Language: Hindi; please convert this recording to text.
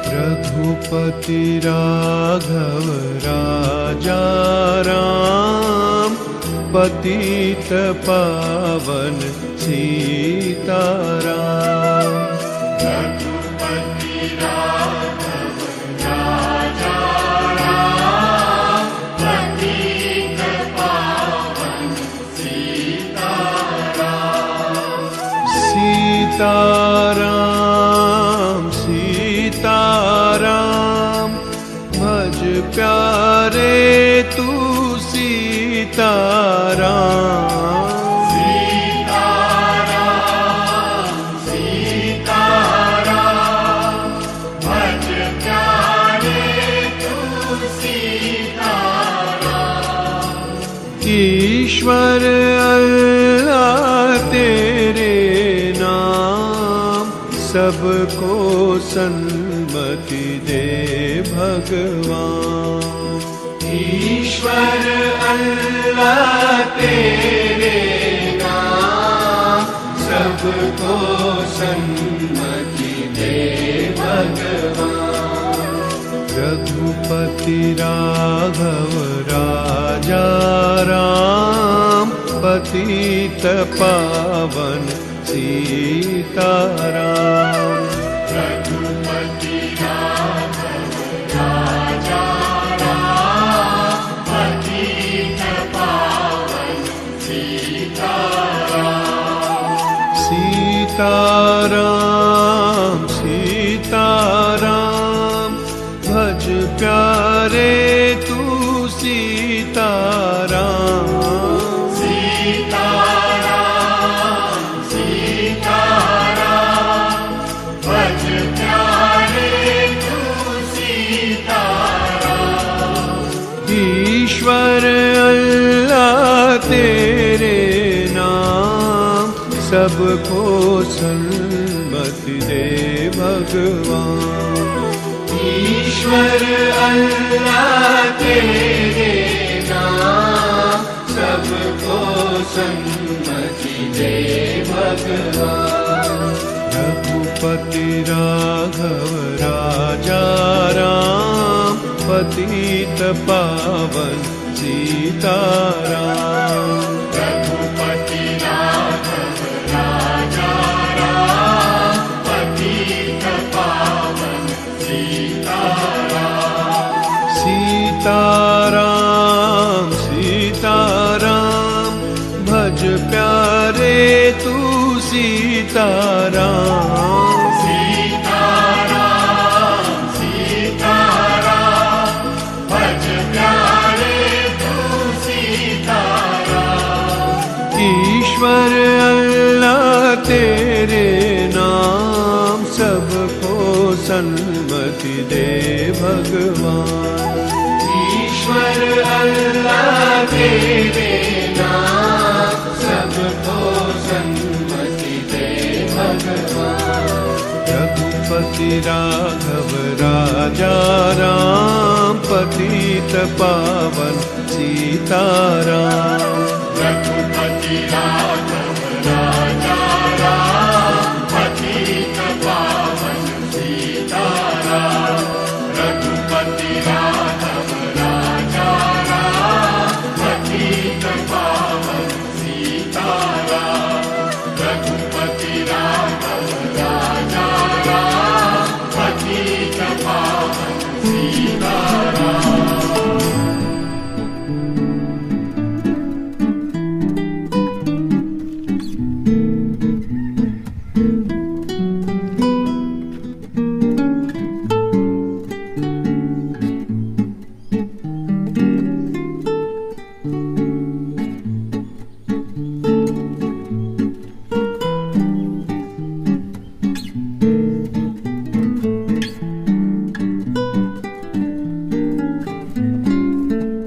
रघुपति राघव राजा राम, पतित पावन सीताराम। रघुपति राघव राजा राम, पतित पावन सीताराम। सीताराम सीताराम, भज प्यारे तू सीताराम। सीताराम सीताराम, भज प्यारे तू सीताराम। ईश्वर अल्लाह तेरे नाम, सबको सन्मति दे भगवान। ईश्वर अल्लाह तेरे नाम, सबको सन्मति दे भगवान। रघुपति राघव राजा राम, पतित पावन सीताराम। रघुपति राघव राजा राम, पतित पावन सीताराम। सीताराम सीताराम, भज प्यारे तू सीताराम। सीताराम सीताराम, भज प्यारे तू सीताराम। ईश्वर अल्लाह तेरे नाम, सबको सन्मति दे भगवान। ईश्वर अल्लाह तेरे नाम, सबको सन्मति दे भगवान। रघुपति राघव राजा राम, पतित पावन सीताराम। रघुपति राघव राजा राम, पतित पावन सीताराम। सीताराम सीताराम, भज प्यारे तू सीताराम। सीताराम सीताराम, भज प्यारे तू सीताराम। ईश्वर अल्लाह तेरे नाम, सबको सन्मति दे भगवान। ईश्वर अल्लाह तेरे नाम, सबको सन्मति दे भगवान। रघुपति राघव राजा राम, पतित पावन सीताराम। रघुपति राघव